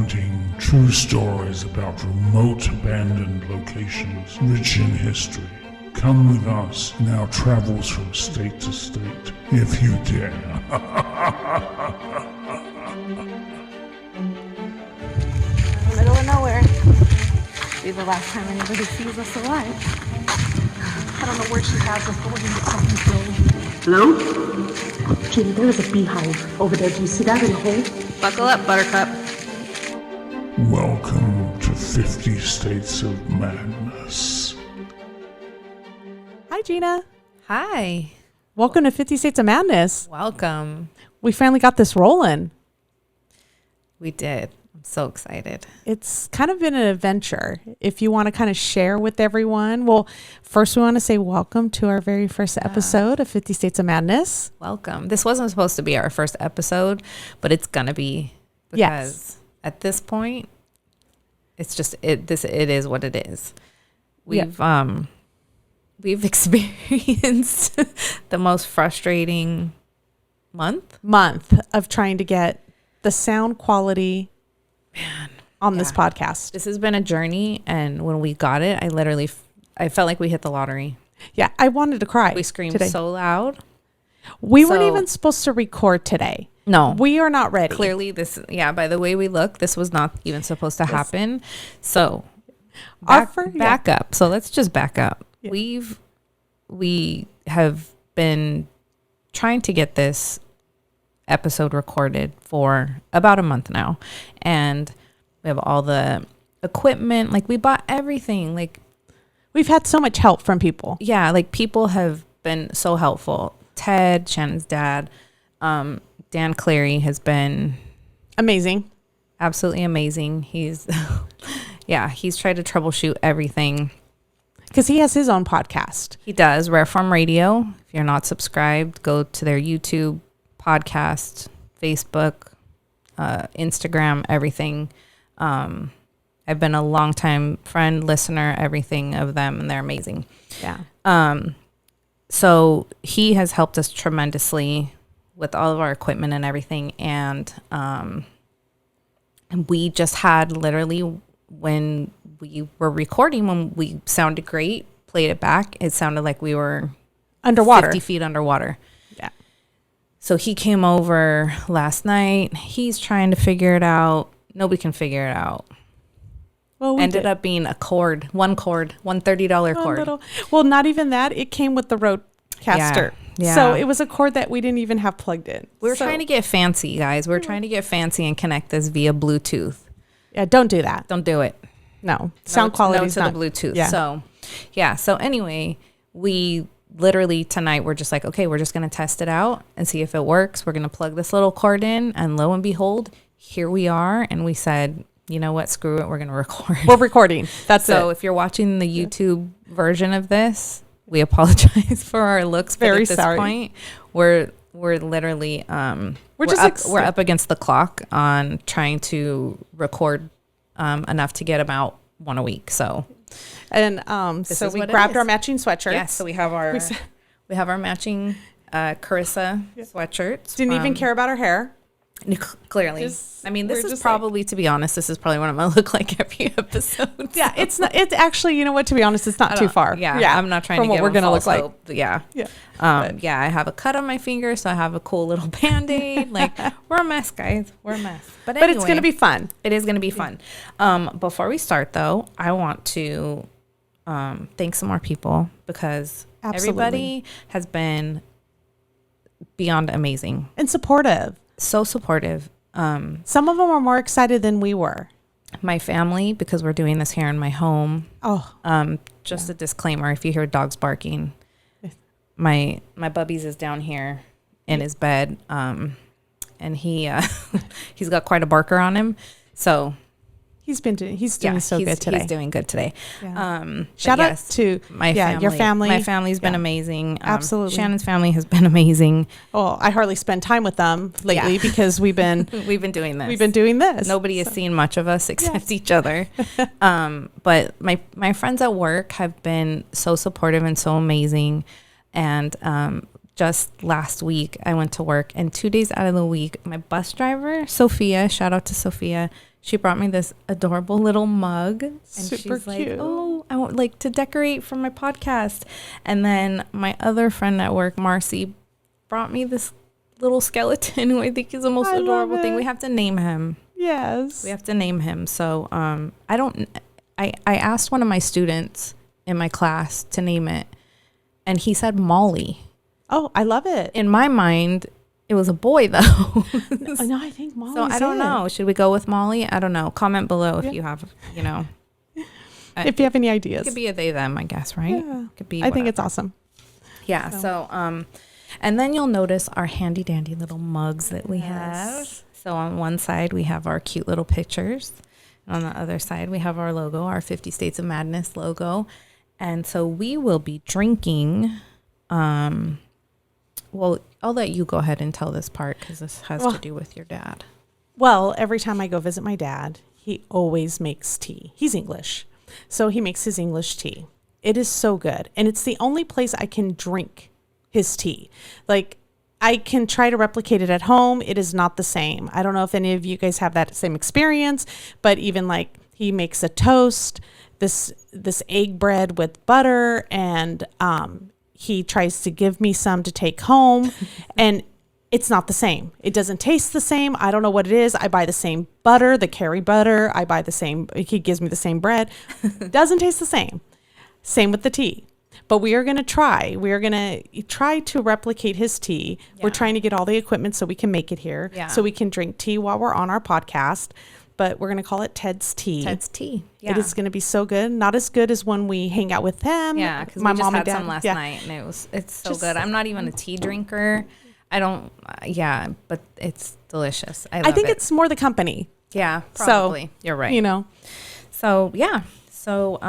finding true stories about remote abandoned locations rich in history. Come with us in our travels from state to state, if you dare. Middle of nowhere. Be the last time anybody sees us alive. I don't know where she has us, but we're gonna get something filled. Hello? Judy, there is a beehive over there. Do you see that in the hole? Buckle up, Buttercup. Welcome to 50 States of Madness. Hi, Gina. Hi. Welcome to 50 States of Madness. Welcome. We finally got this rolling. We did. I'm so excited. It's kind of been an adventure. If you want to kind of share with everyone, well, first we want to say welcome to our very first episode of 50 States of Madness. Welcome. This wasn't supposed to be our first episode, but it's gonna be because at this point, it's just it is what it is. We've experienced the most frustrating month of trying to get the sound quality on this podcast. This has been a journey, and when we got it, I felt like we hit the lottery. Yeah, I wanted to cry. We screamed today. So loud. We weren't even supposed to record today. No, we are not ready. Clearly, by the way we look, this was not even supposed to happen. So back up. So let's just back up. Yeah. We have been trying to get this episode recorded for about a month now, and we have all the equipment. Like, we bought everything. Like, we've had so much help from people. Yeah, like, people have been so helpful. Ted, Shannon's dad, Dan Clary has been amazing, absolutely amazing. He's he's tried to troubleshoot everything because he has his own podcast. He does, Rare Form Radio. If you're not subscribed, go to their YouTube, podcast, Facebook, Instagram, everything. I've been a longtime friend, listener, everything of them, and they're amazing. Yeah. So he has helped us tremendously with all of our equipment and everything. And we just had literally, when we were recording, when we sounded great, played it back, it sounded like we were underwater, 50 feet underwater. Yeah. So he came over last night. He's trying to figure it out. Nobody can figure it out. Well, we ended up being one $30 cord. Well, not even that. It came with the Rodecaster. Yeah. So it was a cord that we didn't even have plugged in. We were trying to get fancy, guys. We were trying to get fancy and connect this via Bluetooth. Yeah, don't do that. Don't do it. No. Sound quality is not the Bluetooth. Yeah. So anyway, we literally tonight we're just like, okay, we're just going to test it out and see if it works. We're going to plug this little cord in, and lo and behold, here we are. And we said, you know what? Screw it. We're going to record. We're recording. That's so it. If you're watching the YouTube version of this, we apologize for our looks. Very but at sorry. This point, we're literally we're up against the clock on trying to record enough to get them out one a week. So, and so we grabbed our matching sweatshirts. Yes. So we have our matching Carissa sweatshirts. Didn't even care about our hair. Clearly. This is probably, to be honest, this is probably what I'm going to look like every episode. Yeah, it's not. It's actually, you know what? To be honest, it's not too far. Yeah, I'm not trying from to get what we're going to look like. Yeah. I have a cut on my finger, so I have a cool little Band-Aid. Like, we're a mess, guys. We're a mess. But anyway, it's going to be fun. It is going to be fun. Before we start, though, I want to thank some more people because everybody has been beyond amazing and supportive. So supportive. Some of them are more excited than we were. My family, because we're doing this here in my home. Oh. Just a disclaimer, if you hear dogs barking, my Bubbies is down here in his bed. And he's got quite a barker on him. So he's doing so good today. He's doing good today. Yeah. Shout out to my family. Your family. My family's been amazing. Absolutely. Shannon's family has been amazing. Oh, I hardly spend time with them lately because we've been doing this. We've been doing this. Nobody has seen much of us except each other. But my friends at work have been so supportive and so amazing. And just last week I went to work, and 2 days out of the week, my bus driver, Sophia, shout out to Sophia, she brought me this adorable little mug, and Super she's like, cute. oh, I want like to decorate for my podcast. And then my other friend at work, Marcy, brought me this little skeleton who I think is the most adorable thing. We have to name him. Yes. We have to name him. So I asked one of my students in my class to name it, and he said Molly. Oh, I love it. In my mind, it was a boy though. No, I think Molly's So I don't know. Should we go with Molly? I don't know. Comment below if you have, if you have any ideas. It could be a they them, I guess, right? Yeah. Could be. I think it's awesome. Yeah. So and then you'll notice our handy dandy little mugs that we have. So on one side we have our cute little pictures. And on the other side we have our logo, our 50 States of Madness logo. And so we will be drinking. Well, I'll let you go ahead and tell this part because this has to do with your dad. Well, every time I go visit my dad, he always makes tea. He's English. So he makes his English tea. It is so good. And it's the only place I can drink his tea. Like, I can try to replicate it at home. It is not the same. I don't know if any of you guys have that same experience, but even like he makes a toast, this egg bread with butter, and he tries to give me some to take home, and it's not the same. It doesn't taste the same. I don't know what it is. I buy the same butter, the Kerry butter. I buy the same, he gives me the same bread. Doesn't taste the same. Same with the tea. But we are going to try. We are going to try to replicate his tea. Yeah. We're trying to get all the equipment so we can make it here. Yeah. So we can drink tea while we're on our podcast. But we're going to call it Ted's Tea. Ted's Tea. Yeah. It is going to be so good. Not as good as when we hang out with them. Yeah, because my mom had some last night, and it's so good. I'm not even a tea drinker. I don't. But it's delicious. I think it's more the company. Yeah, probably. So, you're right. So yeah. So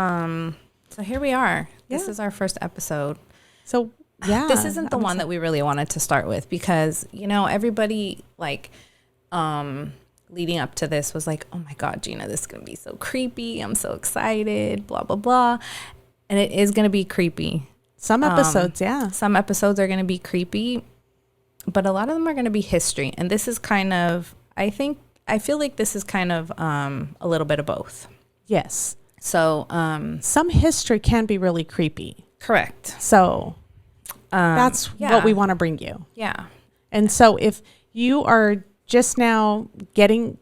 here we are. Yeah. This is our first episode. So yeah, this isn't the one that we really wanted to start with because everybody leading up to this was like, oh my God, Gina, this is going to be so creepy. I'm so excited, blah, blah, blah. And it is going to be creepy. Some episodes, Some episodes are going to be creepy, but a lot of them are going to be history. And this is kind of, I feel like this is kind of a little bit of both. Yes. So some history can be really creepy. Correct. So that's what we want to bring you. Yeah. And so if you are just now getting,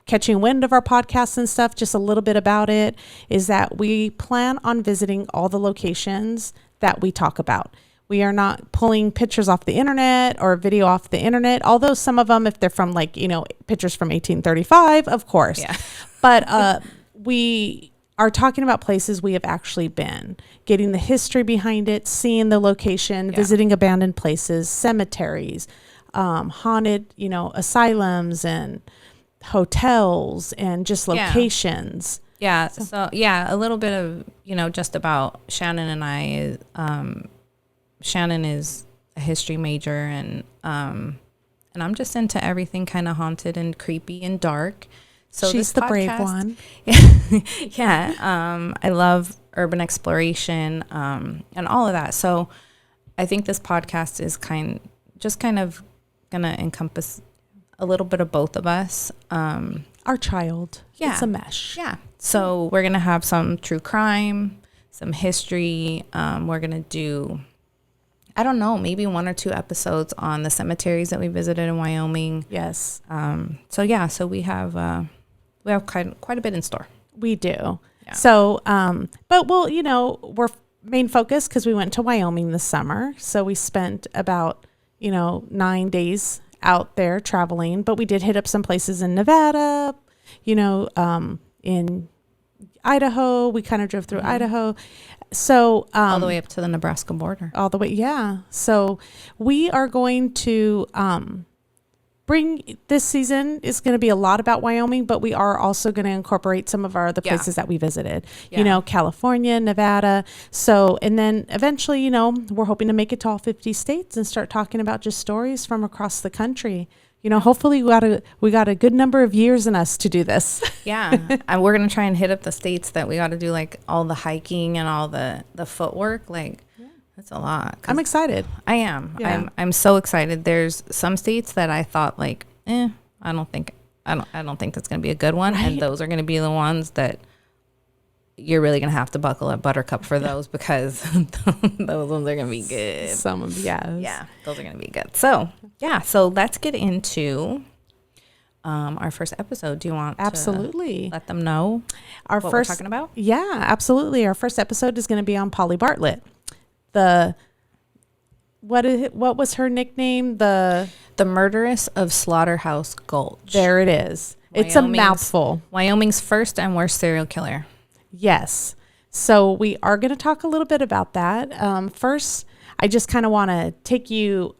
catching wind of our podcast and stuff, just a little bit about it is that we plan on visiting all the locations that we talk about. We are not pulling pictures off the internet or video off the internet, although some of them, if they're from pictures from 1835, of course. Yeah. But we are talking about places we have actually been, getting the history behind it, seeing the location, visiting abandoned places, cemeteries, haunted, asylums and hotels and just locations. Yeah. So a little bit of, just about Shannon and I. Shannon is a history major and I'm just into everything kind of haunted and creepy and dark. So she's the brave one. I love urban exploration and all of that. So I think this podcast is kind of gonna encompass a little bit of both of us. Our child. Yeah. It's a mesh. Yeah. So we're gonna have some true crime, some history. We're gonna do, I don't know, maybe 1 or 2 episodes on the cemeteries that we visited in Wyoming. Yes. So we have quite a bit in store. We do. Yeah. So, but we're main focus because we went to Wyoming this summer. So we spent about 9 days out there traveling, but we did hit up some places in Nevada, in Idaho. We kind of drove through Idaho. So, all the way up to the Nebraska border. All the way. Yeah. So we are going to, bring this season is going to be a lot about Wyoming, but we are also going to incorporate some of our other places that we visited, California, Nevada. So, and then eventually, we're hoping to make it to all 50 states and start talking about just stories from across the country. Hopefully we got a good number of years in us to do this. Yeah. And we're going to try and hit up the states that we got to do like all the hiking and all the footwork. Like That's a lot. I'm excited. I am. Yeah. I'm so excited. There's some states that I thought like, I don't think that's going to be a good one. Right. And those are going to be the ones that you're really going to have to buckle up buttercup for those, because those ones are going to be good. Some of, yes. Yeah, those are going to be good. So, yeah. So let's get into our first episode. Do you want Absolutely. to let them know Our what first, we're talking about? Yeah, absolutely. Our first episode is going to be on Polly Bartlett. What was her nickname? The Murderess of Slaughterhouse Gulch. There it is. It's a Wyoming's- mouthful. Wyoming's first and worst serial killer. Yes. So we are going to talk a little bit about that. First, I just kind of want to take you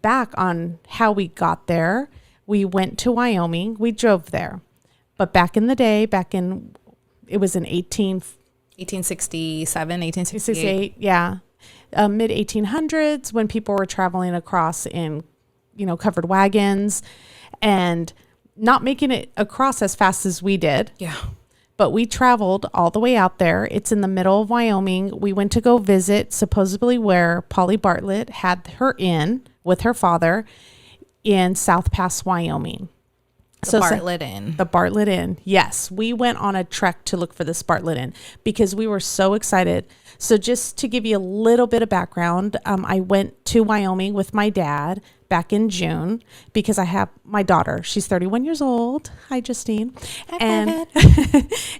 back on how we got there. We went to Wyoming. We drove there. But back in the day, it was in 1867, 1868. yeah. Mid 1800s, when people were traveling across in, covered wagons and not making it across as fast as we did. Yeah. But we traveled all the way out there. It's in the middle of Wyoming. We went to go visit supposedly where Polly Bartlett had her inn with her father in South Pass, Wyoming. The Bartlett Inn. The Bartlett Inn. Yes. We went on a trek to look for this Bartlett Inn because we were so excited. So just to give you a little bit of background, I went to Wyoming with my dad back in June because I have my daughter. She's 31 years old. Hi, Justine. And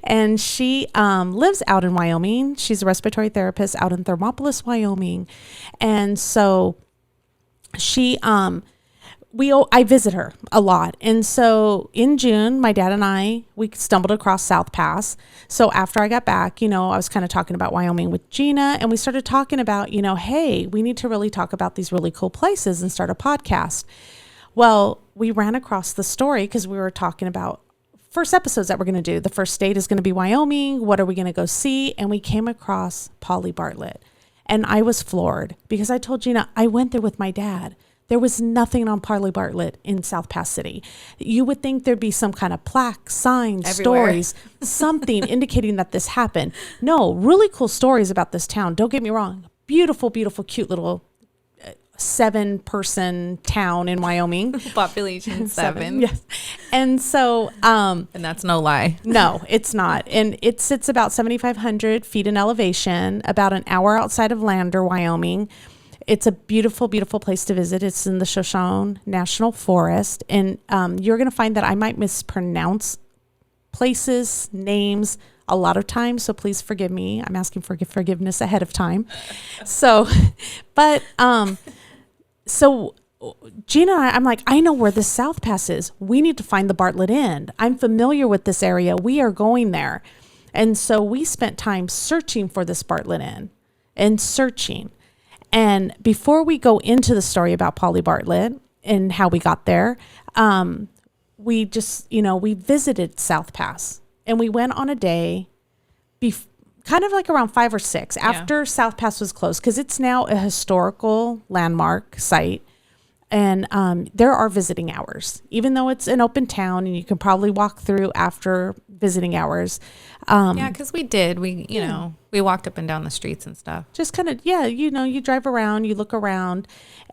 and she lives out in Wyoming. She's a respiratory therapist out in Thermopolis, Wyoming. And so I visit her a lot. And so in June, my dad and we stumbled across South Pass. So after I got back, I was kind of talking about Wyoming with Gina, and we started talking about, hey, we need to really talk about these really cool places and start a podcast. Well, we ran across the story because we were talking about first episodes that we're going to do. The first state is going to be Wyoming. What are we going to go see? And we came across Polly Bartlett. And I was floored because I told Gina, I went there with my dad. There was nothing on Polly Bartlett in South Pass City. You would think there'd be some kind of plaque, signs, everywhere. Stories, something indicating that this happened. No, really cool stories about this town. Don't get me wrong. Beautiful, beautiful, cute little 7-person town in Wyoming. Population 7. Yes. And so... and that's no lie. No, it's not. And it sits about 7,500 feet in elevation, about an hour outside of Lander, Wyoming. It's a beautiful, beautiful place to visit. It's in the Shoshone National Forest. And you're going to find that I might mispronounce places, names a lot of times. So please forgive me. I'm asking for forgiveness ahead of time. So Gina and I'm like, I know where this South Pass is. We need to find the Bartlett Inn. I'm familiar with this area. We are going there. And so we spent time searching for this Bartlett Inn and searching. And before we go into the story about Polly Bartlett and how we got there, we just, we visited South Pass and we went on a day, kind of like around 5 or 6 after South Pass was closed, because it's now a historical landmark site. And there are visiting hours, even though it's an open town and you can probably walk through after visiting hours. Because we did. We walked up and down the streets and stuff. Just kind of, you drive around, you look around,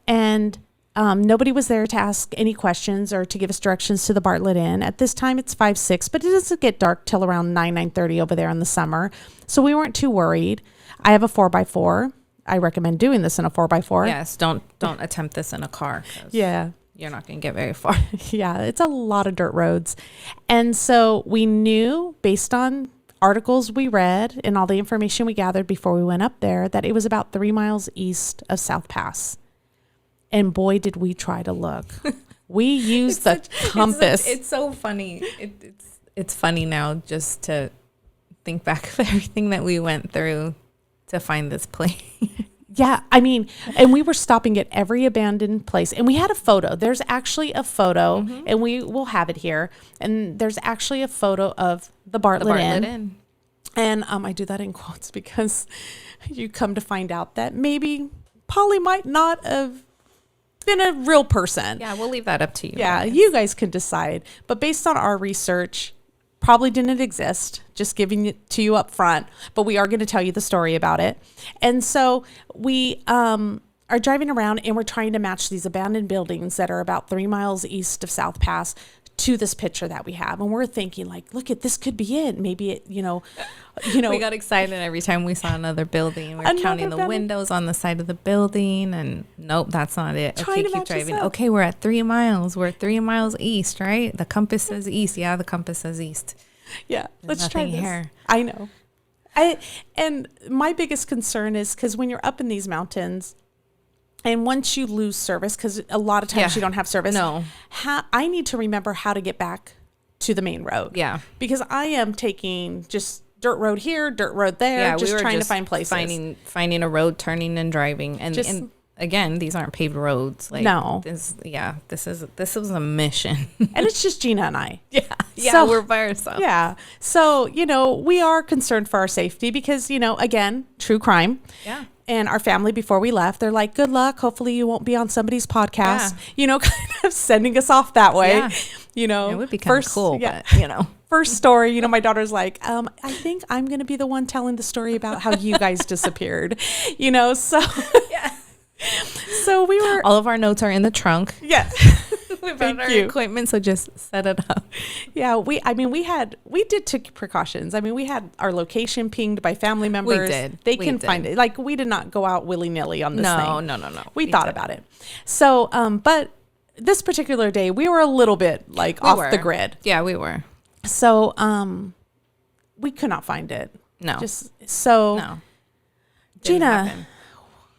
and nobody was there to ask any questions or to give us directions to the Bartlett Inn. At this time, it's 5, 6, but it doesn't get dark till around 9:30 over there in the summer. So we weren't too worried. I have a 4x4. I recommend doing this in a 4x4. Yes, don't attempt this in a car. Yeah. You're not going to get very far. Yeah, it's a lot of dirt roads. And so we knew, based on articles we read and all the information we gathered before we went up there, that it was about 3 miles east of South Pass. And boy, did we try to look. We used the compass. It's so funny. It's funny now just to think back of everything that we went through to find this place. Yeah, and we were stopping at every abandoned place. And we had a photo. There's actually a photo, and we will have it here. And there's actually a photo of the Bartlett Inn. And I do that in quotes because you come to find out that maybe Polly might not have been a real person. Yeah, we'll leave that up to you. Yeah, you guys can decide. But based on our research, probably didn't exist, just giving it to you up front, but we are going to tell you the story about it. And so we are driving around and we're trying to match these abandoned buildings that are about 3 miles east of South Pass to this picture that we have. And we're thinking like, look at this could be it. Maybe it, you know, we got excited every time we saw another building. We're counting the windows on the side of the building and nope, that's not it. Okay, keep driving. Okay, we're at 3 miles. We're 3 miles east, right? The compass says east. Yeah, the compass says east. Yeah, There's let's try this. Here. I know. And my biggest concern is because when you're up in these mountains, and once you lose service, because a lot of times you don't have service. No. I need to remember how to get back to the main road. Yeah. Because I am taking just dirt road here, dirt road there, just trying to find places. Finding a road, turning and driving. And again, these aren't paved roads. Like, no. This was a mission. And it's just Gina and I. Yeah. So, we're by ourselves. Yeah. So, we are concerned for our safety because, again, true crime. Yeah. And our family, before we left, they're like, good luck. Hopefully you won't be on somebody's podcast, kind of sending us off that way. Yeah. It would be kind of cool, but. First story, my daughter's like, I think I'm going to be the one telling the story about how you guys disappeared, so. Yeah. So we were. All of our notes are in the trunk. Yeah. We brought our equipment, so just set it up. Yeah, we did take precautions. I mean, we had our location pinged by family members. We did. They can find it. Like, we did not go out willy-nilly on this thing. No. We thought about it. So, but this particular day, we were a little bit off the grid. Yeah, we were. So, we could not find it. No. No. Gina,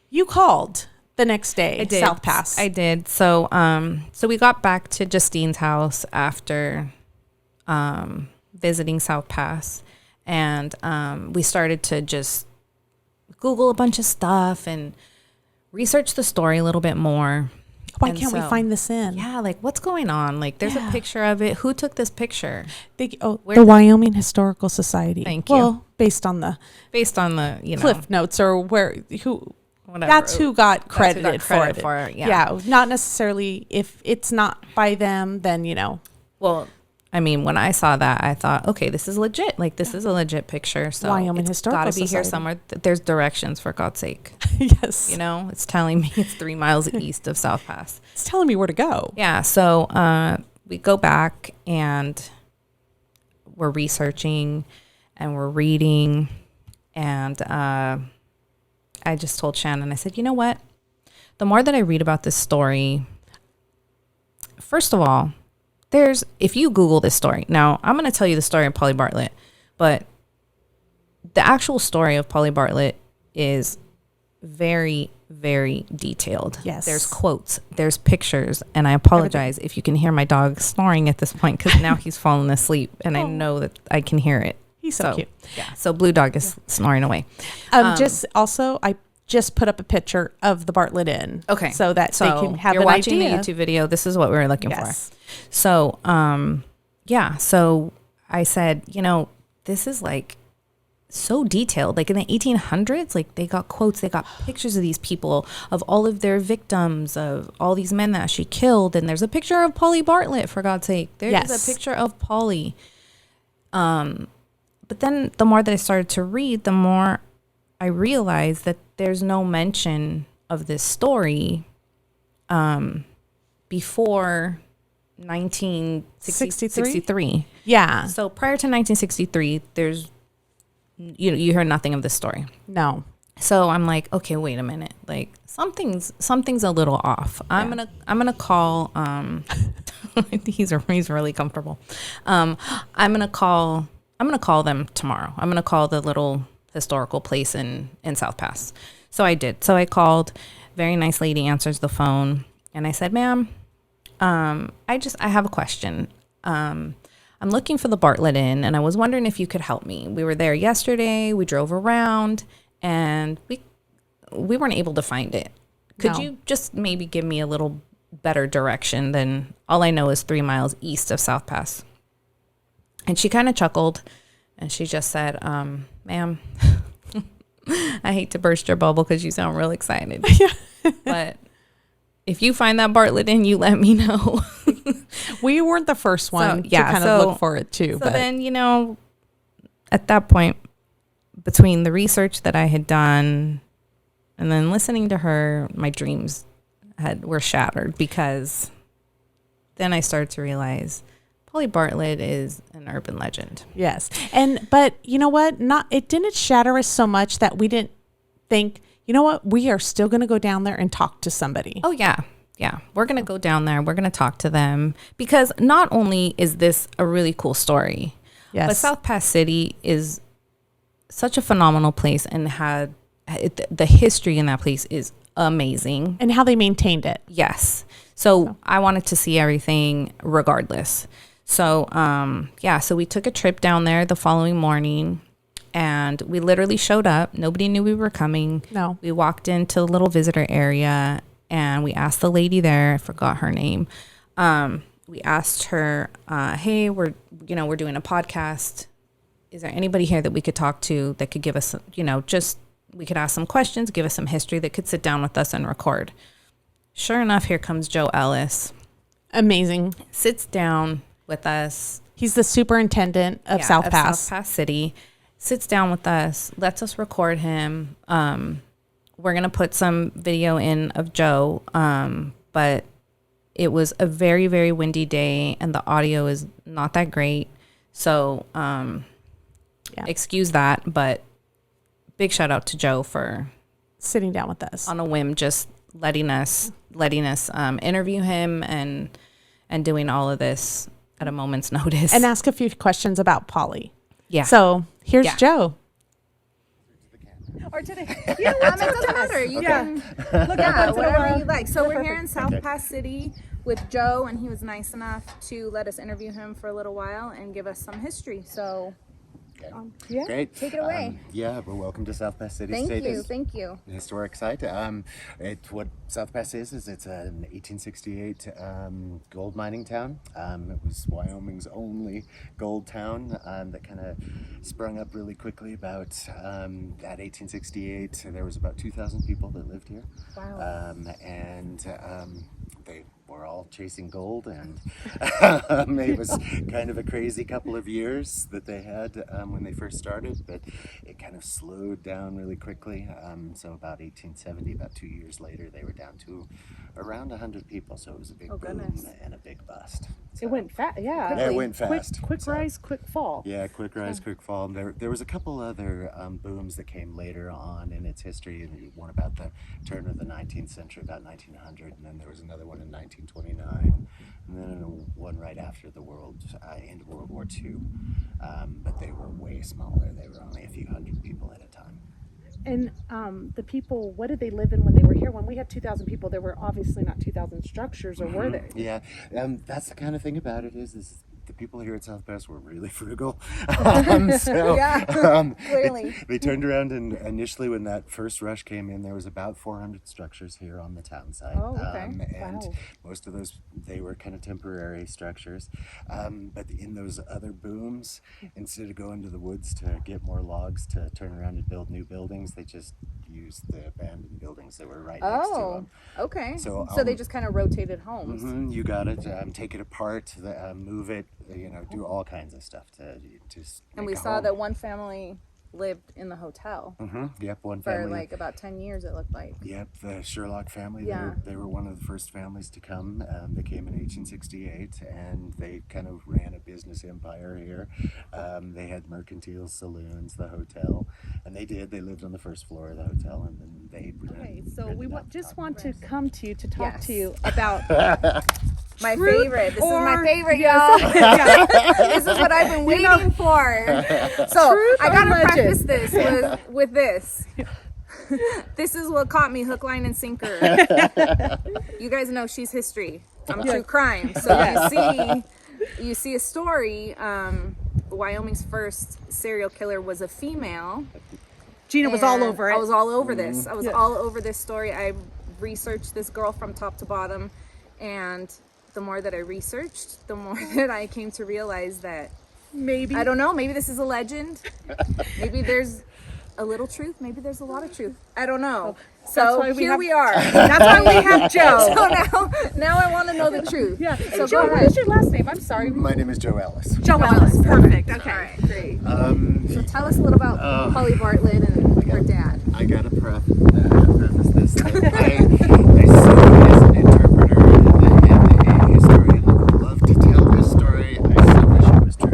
you called the next day. I did. South Pass. I did. So we got back to Justine's house after visiting South Pass, and we started to just Google a bunch of stuff and research the story a little bit more. Why can't we find this in? Yeah, like what's going on? Like there's a picture of it. Who took this picture? The Wyoming Historical Society. Thank you. Well, based on the Cliff notes or whatever. That's who got credited for it. Yeah, not necessarily if it's not by them, then Well, I mean, when I saw that, I thought, okay, this is legit. Like this is a legit picture. So Wyoming Historical Society. Got to be here somewhere. There's directions, for God's sake. Yes. It's telling me it's 3 miles east of South Pass. It's telling me where to go. Yeah. So we go back and we're researching and we're reading and I just told Shannon, I said, you know what? The more that I read about this story, first of all, if you Google this story, now I'm going to tell you the story of Polly Bartlett, but the actual story of Polly Bartlett is very, very detailed. Yes. There's quotes, there's pictures, and I apologize if you can hear my dog snoring at this point because now he's fallen asleep and I know that I can hear it. He's so cute. Yeah. So Blue Dog is snoring away. I just put up a picture of the Bartlett Inn. Okay. So that they can have you're an watching idea. the YouTube video. This is what we were looking for. So, so I said, this is like so detailed. Like in the 1800s, like they got quotes, they got pictures of these people, of all of their victims, of all these men that she killed. And there's a picture of Polly Bartlett, for God's sake. There's a picture of Polly. But then the more that I started to read, the more I realized that there's no mention of this story before 1963. Yeah. So prior to 1963, there's you hear nothing of this story. No. So I'm like, okay, wait a minute. Like something's a little off. I'm gonna call he's really comfortable. I'm gonna call them tomorrow. I'm gonna call the little historical place in South Pass. So I did. So I called. Very nice lady answers the phone, and I said, "Ma'am, I have a question. I'm looking for the Bartlett Inn, and I was wondering if you could help me. We were there yesterday. We drove around, and we weren't able to find it. Could you just maybe give me a little better direction than all I know is 3 miles east of South Pass?" And she kind of chuckled, and she just said, "Ma'am, I hate to burst your bubble because you sound real excited, but if you find that Bartlett Inn, you let me know. We weren't the first one to kind of look for it too. So but then, you know, at that point, between the research that I had done and then listening to her, my dreams were shattered, because then I started to realize Polly Bartlett is an urban legend. yes, but you know what? It didn't shatter us so much that we didn't think, you know what? We are still going to go down there and talk to somebody. Oh yeah. Yeah, we're going to go down there. We're going to talk to them, because not only is this a really cool story, Yes. but South Pass City is such a phenomenal place, and the history in that place is amazing. And how they maintained it. Yes. So I wanted to see everything regardless. So, so we took a trip down there the following morning, and we literally showed up. Nobody knew we were coming. No. We walked into the little visitor area, and we asked the lady there, I forgot her name. We asked her, hey, we're doing a podcast. Is there anybody here that we could talk to that could give us, we could ask some questions, give us some history, that could sit down with us and record. Sure enough, here comes Joe Ellis. Amazing. Sits down with us. He's the superintendent of South Pass. South Pass City. Sits down with us, lets us record him. We're going to put some video in of Joe, but it was a very, very windy day, and the audio is not that great. So excuse that, but big shout out to Joe for sitting down with us on a whim, just letting us interview him and doing all of this at a moment's notice. and ask a few questions about Polly. Yeah. So here's Joe. Or today. You know what? It doesn't matter. You can look at whatever you like. So we're here in South Pass City with Joe, and he was nice enough to let us interview him for a little while and give us some history. So Great. take it away. Well, welcome to South Pass City. Thank you. Historic site. What South Pass is it's an 1868 gold mining town. It was Wyoming's only gold town that kind of sprung up really quickly about at 1868. There was about 2,000 people that lived here. Wow. They were all chasing gold, and it was kind of a crazy couple of years that they had when they first started, but it kind of slowed down really quickly. So about 1870, about 2 years later, they were down to around 100 people. So it was a big boom and a big bust. So, It went fast. Yeah. it went fast. Quick rise, quick fall. Yeah, quick rise, quick fall. There was a couple other booms that came later on in its history. One about the turn of the 19th century, about 1900, and then there was another one in 1929, and then one right after the end of World War II. But they were way smaller. They were only a few hundred people at a time. And the people, what did they live in when they were here? When we had 2,000 people, there were obviously not 2,000 structures, or were there? Yeah, that's the kind of thing about it is the people here at South Pass were really frugal. Clearly. They turned around, and initially when that first rush came in, there was about 400 structures here on the town site. Oh, okay. And Wow. most of those, they were kind of temporary structures. But in those other booms, instead of going to the woods to get more logs to turn around and build new buildings, they just used the abandoned buildings that were right next to them. Okay. So, So they just kind of rotated homes. You got it. Take it apart, move it, do all kinds of stuff to just. And we saw that one family lived in the hotel Yep, one for family. like about 10 years, it looked like. Yep, the Sherlock family. Yeah. They were one of the first families to come. They came in 1868, and they kind of ran a business empire here. They had mercantile saloons, the hotel, and they lived on the first floor of the hotel, and then they. Okay, so we want to come to you to talk to you about My favorite. This is my favorite, y'all. This is what I've been waiting for. So I gotta preface this with this. This is what caught me hook, line, and sinker. You guys know she's history. I'm true crime. So you see a story. Wyoming's first serial killer was a female. Gina was all over it. I was all over this. I was all over this story. I researched this girl from top to bottom, and the more that I researched, the more that I came to realize that maybe I don't know, maybe this is a legend. Maybe there's a little truth. Maybe there's a lot of truth. I don't know. That's So why here we are. That's why we have Joe. So now I want to know the truth. Yeah. So And Joe, go what ahead. is your last name? I'm sorry. My name is Joe Ellis. Joe Ellis. Perfect. Okay. All right, great. So Um, tell us a little about Polly Bartlett and her dad. I gotta preface this. I serve as an interpreter and a historian. I would love to tell this story. I so wish it was true.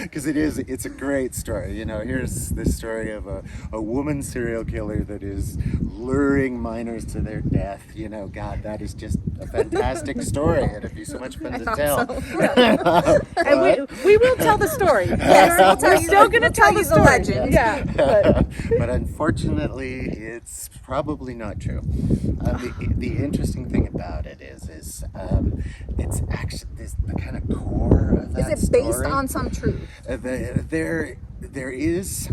Because it's a great story. You know, here's this story of a woman serial killer that is luring minors to their death. You know, God, that is just a fantastic story, and it'd be so much fun to tell. And we will tell the story. Yes, We're still going to tell the story. legend. Yeah. But unfortunately, it's probably not true. The interesting thing about it is it's actually the kind of core of that Is it based story. on some truth? There is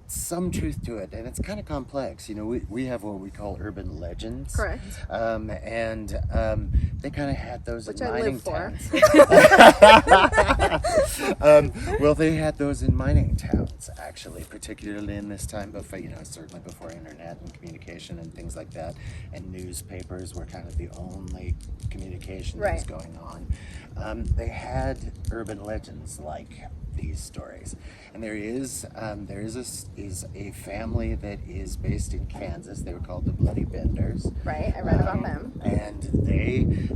some truth to it, and it's kind of complex. You know, we have what we call urban legends. Correct. And they kind of had those Which in I mining live for. towns. Well, they had those in mining towns, actually, particularly in this time before, certainly before internet and communication and things like that, and newspapers were kind of the only communication that was Right. going on. They had urban legends like these stories, and there is a family that is based in Kansas. They were called the Bloody Benders. Right, I read about them. And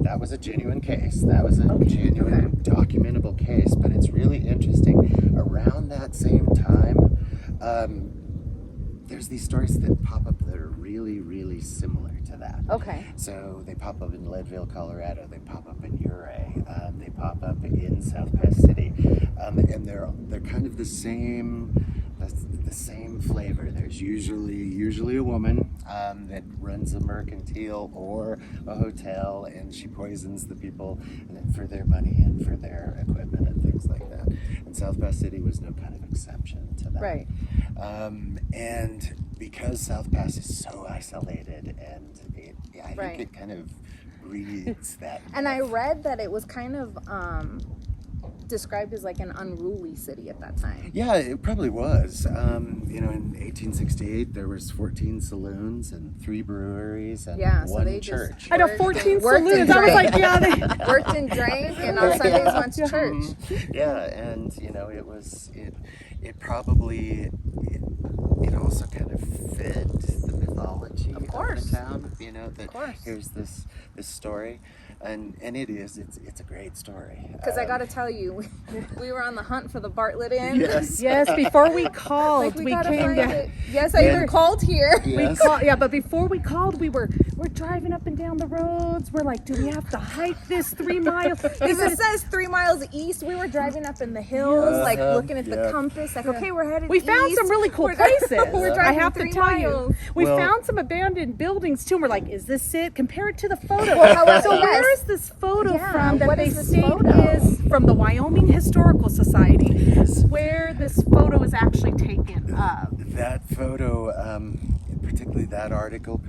that was a genuine case. That was a genuine documentable case. But it's really interesting. Around that same time, there's these stories that pop up that are really, really similar to that. Okay. So they pop up in Leadville, Colorado. They pop up in Ouray. They pop up in South Pass City, and they're kind of the same flavor. There's usually a woman that runs a mercantile or a hotel, and she poisons the people for their money and for their equipment and things like that. And South Pass City was no kind of exception to that. Right. And because South Pass is so isolated, and I Right. think it kind of breeds that. And I myth. read that it was kind of described as like an unruly city at that time. Yeah, it probably was. In 1868, there was 14 saloons and 3 breweries and Yeah, so one they just- church. I know 14 Worked and saloons. I was drank. like, yeah, they. Worked and drank, and on Sundays went to church. Yeah, and it probably also kind of fit the mythology of course. the town. That course. here's this story, and it's a great story. Because I got to tell you, we were on the hunt for the Bartlett Inn. Yes. Yes, before we called, Like we we gotta came find down. it. Yes, I even called here. Yes. But before we called, we're driving up and down the roads. We're like, do we have to hike this 3 miles? Because it says 3 miles east. We were driving up in the hills, like looking at the Yeah. compass. Like, okay, we're headed We east. found some really cool places. We're I driving have to 3 tell you, miles. we Well- found some abandoned buildings too. And we're like, is this it? Compare it to the photo. Well, So yes. where is this photo Yeah, from? That what they is this state photo? is from the Wyoming Historical Society, where this photo is actually taken of. That photo, particularly that article,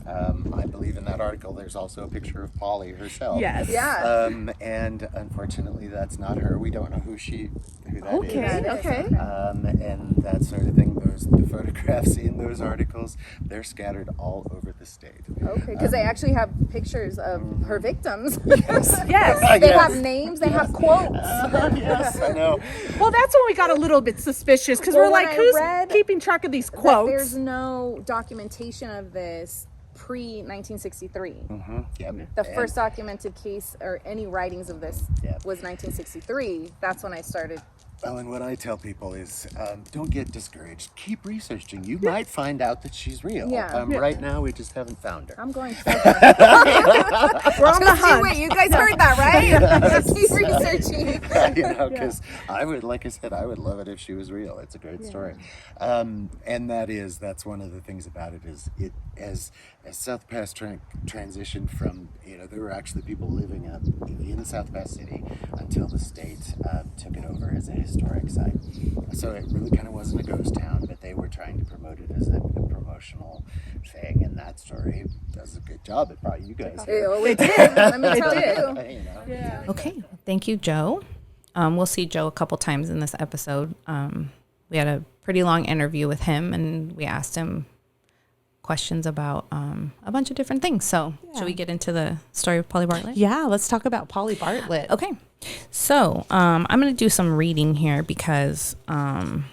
I believe in that article there's also a picture of Polly herself. Yes. Yeah. And unfortunately that's not her. We don't know who that is. Okay. Okay. And that sort of thing. The photographs in those articles, they're scattered all over the state. Okay, because they actually have pictures of her victims. Yes. Yes. They have names. They have quotes. Yes, I know. Well, that's when we got a little bit suspicious because we're Well, when like, I who's read keeping track of these That quotes? there's no documentation of this pre-1963. Yep. The first documented case or any writings of this Yeah. was 1963. That's when I started. Well, and what I tell people is, don't get discouraged. Keep researching. You might find out that she's real. Yeah. Right now, we just haven't found her. I'm going to. We're on the Just do hunt. it. You guys heard that, right? Keep researching. Because I would, like I said, I would love it if she was real. It's a great story. And that's one of the things about it is as South Pass transitioned from, there were actually people living up in South Pass City until the state took it over as a historic site. So it really kind of wasn't a ghost town, but they were trying to promote it as a promotional thing. And that story does a good job. It brought you guys here. It did. Let me tell you. You know. Yeah. Okay, thank you, Joe. We'll see Joe a couple times in this episode. We had a pretty long interview with him, and we asked him questions about a bunch of different things. So should we get into the story of Polly Bartlett? Yeah, let's talk about Polly Bartlett. Okay. So I'm going to do some reading here because as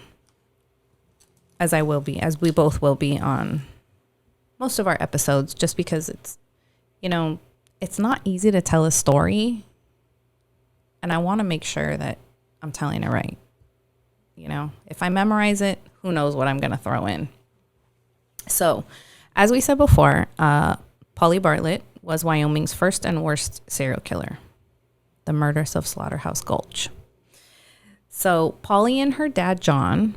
we both will be on most of our episodes, just because it's, it's not easy to tell a story. And I want to make sure that I'm telling it right. If I memorize it, who knows what I'm going to throw in. So, as we said before, Polly Bartlett was Wyoming's first and worst serial killer, the Murderess of Slaughterhouse Gulch. So, Polly and her dad, John,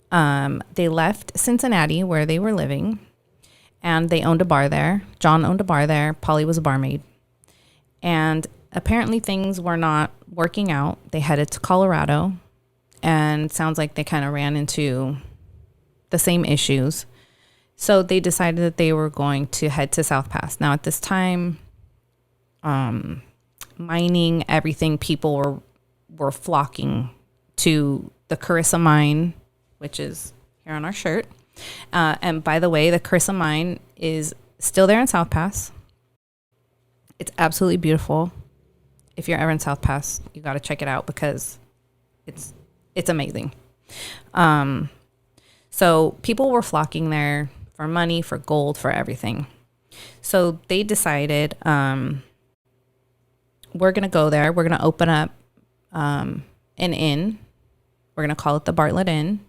they left Cincinnati, where they were living, and they owned a bar there. John owned a bar there. Polly was a barmaid. And apparently things were not working out. They headed to Colorado, and sounds like they kind of ran into the same issues. So they decided that they were going to head to South Pass. Now, at this time, mining, everything, people were flocking to the Carissa mine, which is here on our shirt. And by the way, the Carissa mine is still there in South Pass. It's absolutely beautiful. If you're ever in South Pass, you got to check it out because it's amazing. So people were flocking there for money, for gold, for everything. So they decided, we're going to go there. We're going to open up an inn. We're going to call it the Bartlett Inn.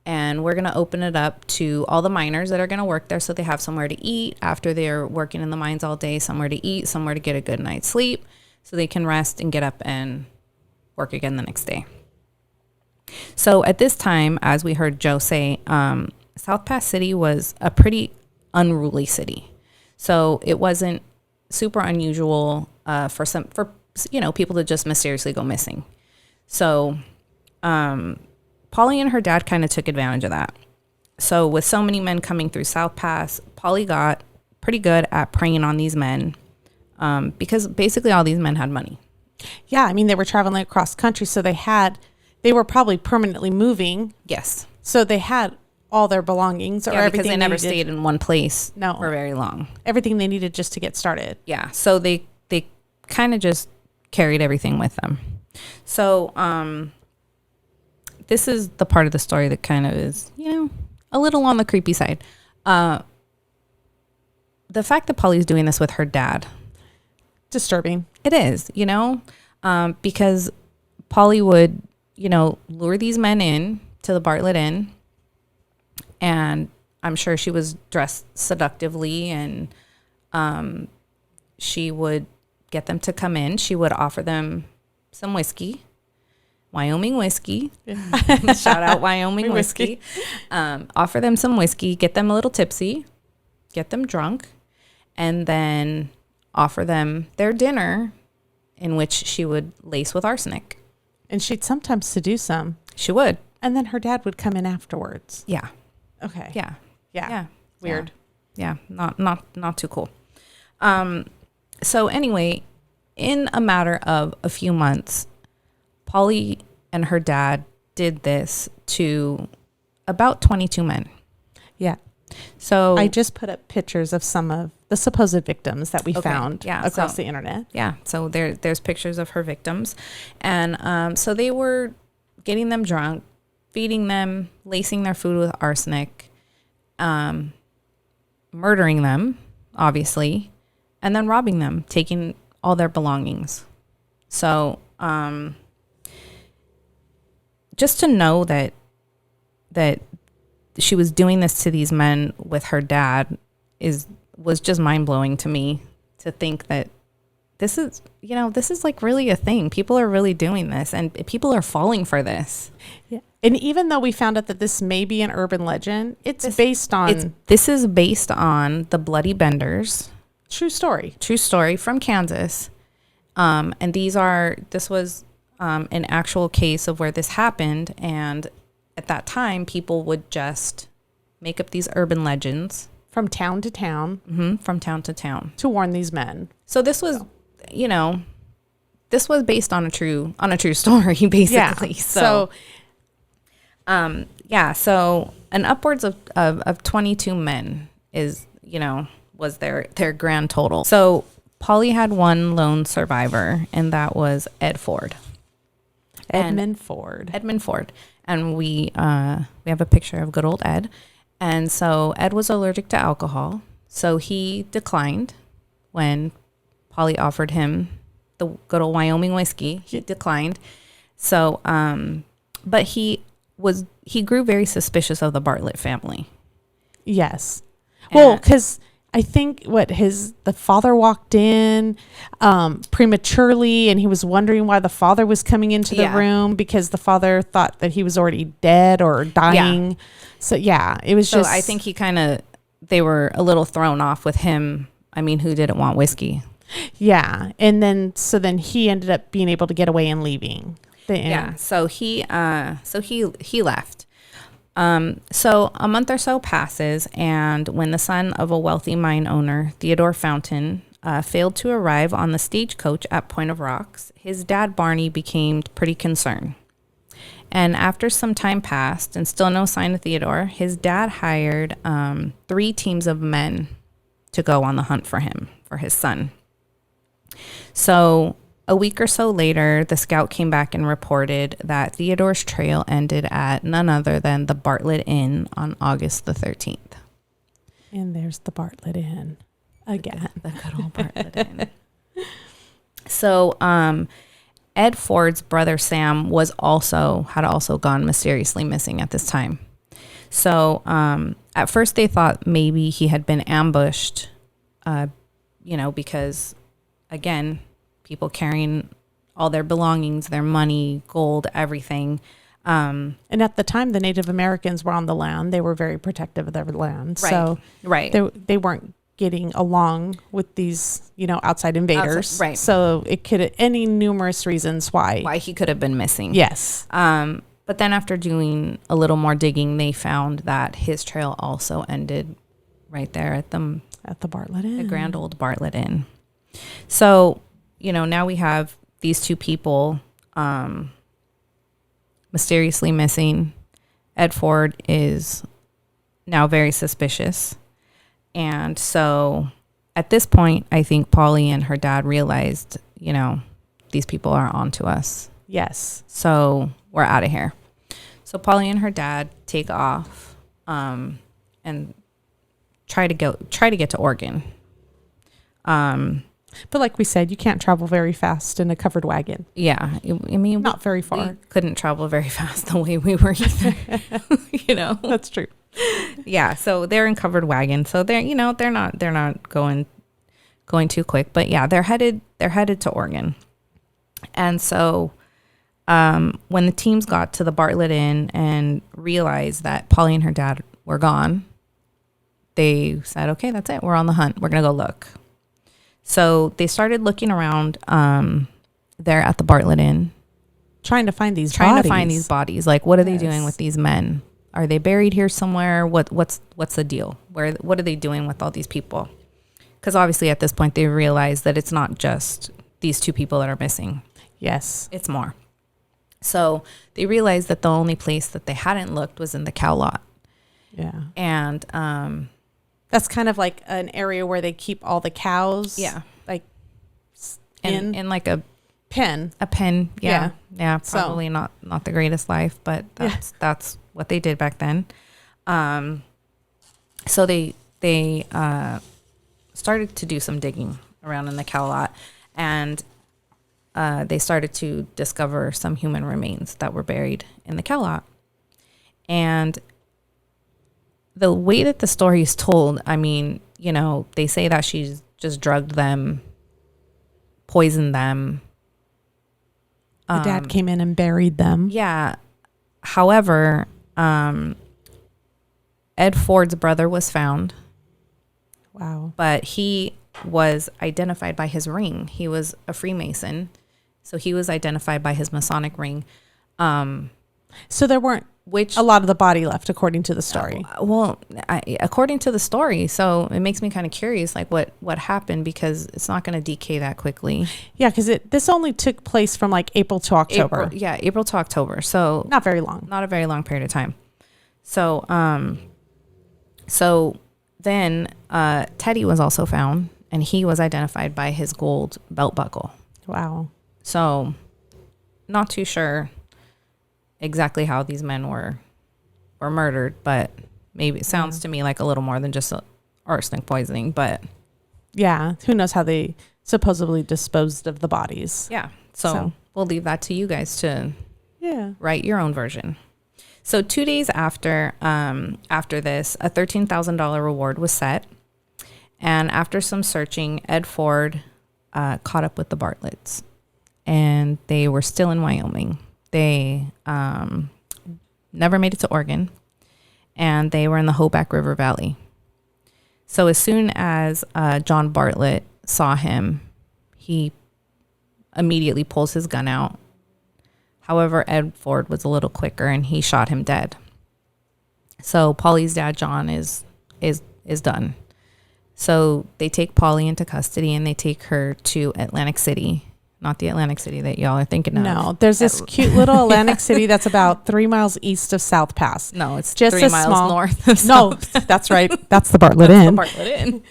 And we're going to open it up to all the miners that are going to work there so they have somewhere to eat after they're working in the mines all day, somewhere to eat, somewhere to get a good night's sleep so they can rest and get up and work again the next day. So at this time, as we heard Joe say, South Pass City was a pretty unruly city. So it wasn't super unusual for people to just mysteriously go missing. So Polly and her dad kind of took advantage of that. So with so many men coming through South Pass, Polly got pretty good at preying on these men because basically all these men had money. Yeah, I mean, they were traveling across country, so they were probably permanently moving. Yes. So they had all their belongings or everything. Because they never stayed in one place for very long. Everything they needed just to get started. Yeah. So they kind of just carried everything with them. So this is the part of the story that kind of is, a little on the creepy side. The fact that Polly's doing this with her dad. Disturbing. It is, because Polly would, lure these men in to the Bartlett Inn. And I'm sure she was dressed seductively, and she would get them to come in. She would offer them some whiskey. Wyoming whiskey. Shout out Wyoming whiskey. Offer them some whiskey, get them a little tipsy, get them drunk, and then offer them their dinner, in which she would lace with arsenic. And she'd sometimes seduce them. She would. And then her dad would come in afterwards. Yeah. Okay. Yeah. Yeah. Weird. Yeah. Not too cool. So anyway, in a matter of a few months, Polly and her dad did this to about 22 men. Yeah. So I just put up pictures of some of the supposed victims that we found across the internet. Yeah. So there's pictures of her victims. And so they were getting them drunk, feeding them, lacing their food with arsenic, murdering them, obviously, and then robbing them, taking all their belongings. So just to know that she was doing this to these men with her dad was just mind-blowing to me, to think that this is like really a thing. People are really doing this, and people are falling for this. Yeah. And even though we found out that this may be an urban legend, this is based on the Bloody Benders. True story from Kansas. And this was an actual case of where this happened. And at that time, people would just make up these urban legends. From town to town. Mm-hmm, from town to town. To warn these men. So this was, this was based on a true story, basically. Yeah. So an upwards of 22 men is, was their grand total. So Polly had one lone survivor, and that was Edmund Ford. And we have a picture of good old Ed. And so Ed was allergic to alcohol, so he declined when Polly offered him the good old Wyoming whiskey. He declined. So, but he grew very suspicious of the Bartlett family. Yes. Well, because I think the father walked in prematurely, and he was wondering why the father was coming into the room, because the father thought that he was already dead or dying. Yeah. So it was just. So I think they were a little thrown off with him. I mean, who didn't want whiskey? Yeah. And then he ended up being able to get away and leaving the inn. Yeah. So he left. So a month or so passes, and when the son of a wealthy mine owner, Theodore Fountain, failed to arrive on the stagecoach at Point of Rocks, his dad, Barney, became pretty concerned. And after some time passed and still no sign of Theodore, his dad hired 3 teams of men to go on the hunt for his son. So a week or so later, the scout came back and reported that Theodore's trail ended at none other than the Bartlett Inn on August the 13th. And there's the Bartlett Inn again. The good old Bartlett Inn. So, Ed Ford's brother Sam had also gone mysteriously missing at this time. So, at first they thought maybe he had been ambushed, because, again, people carrying all their belongings, their money, gold, everything. And at the time, the Native Americans were on the land. They were very protective of their land. Right. So right. They weren't getting along with these, outside invaders. Right. So it could any numerous reasons why he could have been missing. Yes. But then after doing a little more digging, they found that his trail also ended right there at the Bartlett Inn, the grand old Bartlett Inn. So, now we have these 2 people mysteriously missing. Ed Ford is now very suspicious. And so at this point, I think Polly and her dad realized, these people are onto us. Yes. So we're out of here. So Polly and her dad take off and try to get to Oregon. But like we said, you can't travel very fast in a covered wagon. Yeah. I mean, not very far. We couldn't travel very fast the way we were either. That's true. Yeah. So they're in covered wagons. So they're not going too quick, but yeah, they're headed to Oregon. And so, when the teams got to the Bartlett Inn and realized that Polly and her dad were gone, they said, okay, that's it. We're on the hunt. We're going to go look. So they started looking around there at the Bartlett Inn. Trying to find these bodies. Like, what are they doing with these men? Are they buried here somewhere? What's the deal? What are they doing with all these people? Because obviously at this point they realize that it's not just these 2 people that are missing. Yes. It's more. So they realized that the only place that they hadn't looked was in the cow lot. Yeah. And that's kind of like an area where they keep all the cows. Yeah. Like in like a pen. A pen. Yeah. Yeah. Probably So. not the greatest life, but that's what they did back then. So they started to do some digging around in the cow lot, and they started to discover some human remains that were buried in the cow lot. And the way that the story is told, I mean, they say that she's just drugged them, poisoned them. The dad came in and buried them. Yeah. However, Ed Ford's brother was found. Wow. But he was identified by his ring. He was a Freemason. So he was identified by his Masonic ring. So there weren't which a lot of the body left, according to the story. Well, according to the story, so it makes me kind of curious, like what happened, because it's not going to decay that quickly. Yeah, because this only took place from like April to October. April to October. So not very long. Not a very long period of time. So then Teddy was also found, and he was identified by his gold belt buckle. Wow. So not too sure exactly how these men were murdered, but maybe it sounds to me like a little more than just arsenic poisoning, but yeah, who knows how they supposedly disposed of the bodies. Yeah. So we'll leave that to you guys to write your own version. So 2 days after this, a $13,000 reward was set. And after some searching, Ed Ford caught up with the Bartletts, and they were still in Wyoming. They never made it to Oregon, and they were in the Hoback River Valley. So as soon as John Bartlett saw him, he immediately pulls his gun out. However, Ed Ford was a little quicker, and he shot him dead. So Polly's dad, John, is done. So they take Polly into custody, and they take her to Atlantic City. Not the Atlantic City that y'all are thinking of. No, there's this cute little Atlantic City that's about 3 miles east of South Pass. No, it's just 3 miles north of South Pass. That's right. That's the Bartlett Inn. The Bartlett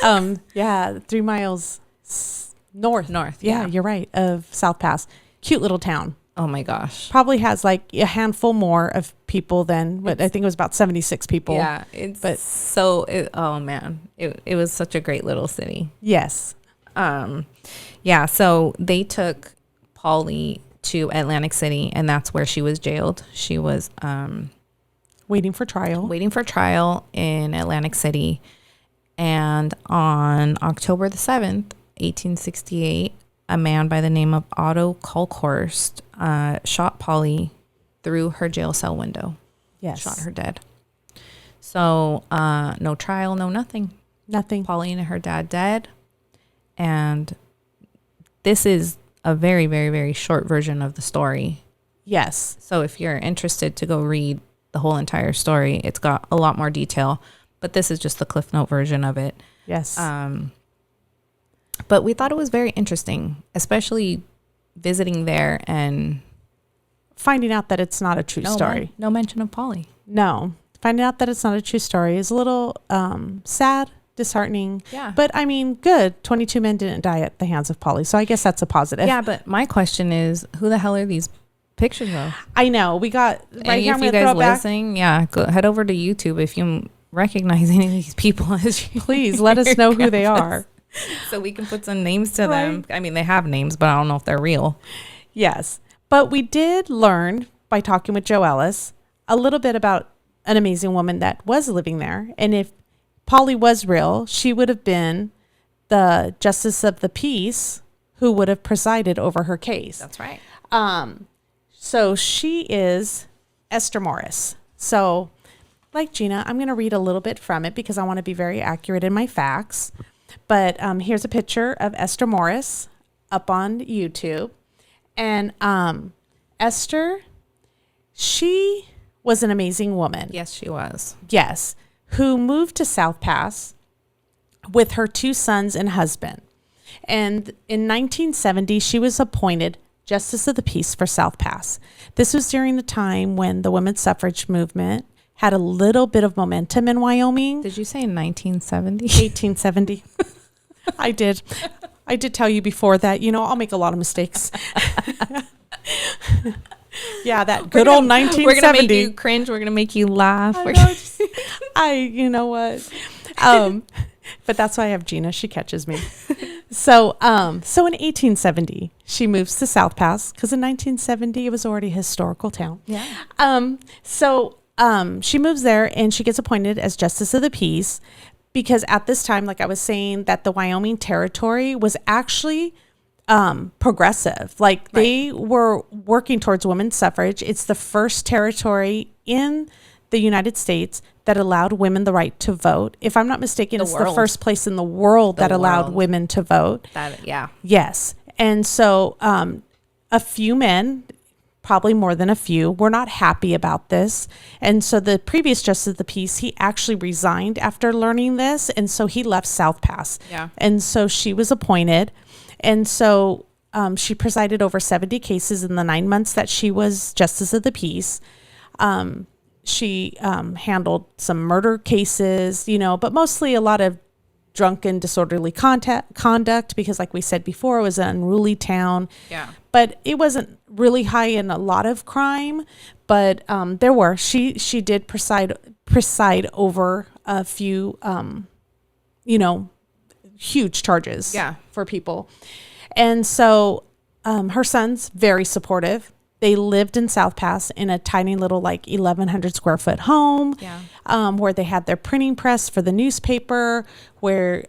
Inn. Yeah, 3 miles north. Yeah, you're right, of South Pass. Cute little town. Oh my gosh. Probably has like a handful more of people than, but I think it was about 76 people. Yeah, oh man, it was such a great little city. Yes. Yeah, so they took Polly to Atlantic City, and that's where she was jailed. She was waiting for trial in Atlantic City. And on October the 7th, 1868, a man by the name of Otto Kolkhorst shot Polly through her jail cell window. Yes. Shot her dead. So no trial, no nothing. Nothing. Polly and her dad dead. And this is a very, very, very short version of the story. Yes. So if you're interested to go read the whole entire story, it's got a lot more detail. But this is just the Cliff Note version of it. Yes. But we thought it was very interesting, especially visiting there and finding out that it's not a true story. No mention of Polly. No. Finding out that it's not a true story is a little sad, disheartening. Yeah. But I mean, good. 22 men didn't die at the hands of Polly. So I guess that's a positive. Yeah, but my question is, who the hell are these pictures of? I know. We got right here. If you guys listening, go head over to YouTube if you recognize any of these people. Please let us know who they are. So we can put some names to them. I mean, they have names, but I don't know if they're real. Yes. But we did learn by talking with Joe Ellis a little bit about an amazing woman that was living there. And if Polly was real, she would have been the justice of the peace who would have presided over her case. That's right. So she is Esther Morris. So like Gina, I'm going to read a little bit from it because I want to be very accurate in my facts. But here's a picture of Esther Morris up on YouTube. And Esther, she was an amazing woman. Yes, she was. Yes. Who moved to South Pass with her 2 sons and husband. And in 1970, she was appointed Justice of the Peace for South Pass. This was during the time when the women's suffrage movement had a little bit of momentum in Wyoming. Did you say in 1970? 1870. I did tell you before that, I'll make a lot of mistakes. Yeah, that good old 1970. We're going to make you cringe. We're going to make you laugh. You know what? But that's why I have Gina. She catches me. So in 1870, she moves to South Pass because in 1970, it was already a historical town. Yeah. She moves there and she gets appointed as Justice of the Peace because at this time, like I was saying, that the Wyoming Territory was actually progressive. Like they were working towards women's suffrage. It's the first territory in the United States that allowed women the right to vote. If I'm not mistaken, it's the first place in the world that allowed women to vote. Yeah. Yes. And so a few men probably more than a few, were not happy about this. And so the previous justice of the peace, he actually resigned after learning this. And so he left South Pass. Yeah. And so she was appointed. And so she presided over 70 cases in the 9 months that she was justice of the peace. She handled some murder cases, but mostly a lot of drunken, disorderly conduct, because like we said before, it was an unruly town. Yeah. But it wasn't really high in a lot of crime, but there were. She did preside over a few, huge charges for people. And so her son's very supportive. They lived in South Pass in a tiny little 1,100 square foot home, where they had their printing press for the newspaper, where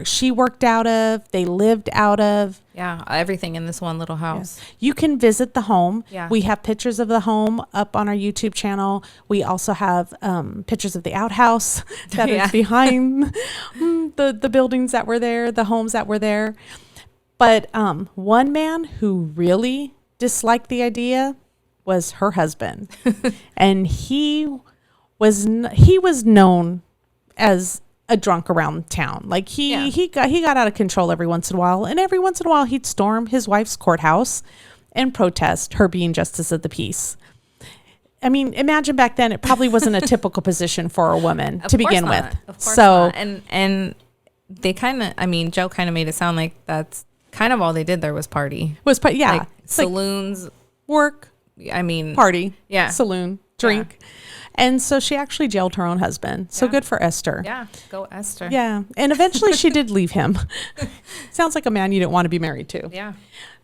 she worked out of, they lived out of. Yeah, everything in this one little house. Yeah. You can visit the home. Yeah. We have pictures of the home up on our YouTube channel. We also have pictures of the outhouse that is behind the buildings that were there, the homes that were there. But one man who really disliked the idea was her husband. And he was known as a drunk around town. He got out of control every once in a while, and every once in a while he'd storm his wife's courthouse and protest her being justice of the peace. I mean, imagine back then it probably wasn't a typical position for a woman to begin with. Of course not. And they Joe kind of made it sound like that's kind of all they did there was party. Saloons, work, party, saloon, drink. And so she actually jailed her own husband. So good for Esther. Yeah, go Esther. Yeah. And eventually she did leave him. Sounds like a man you didn't want to be married to. Yeah.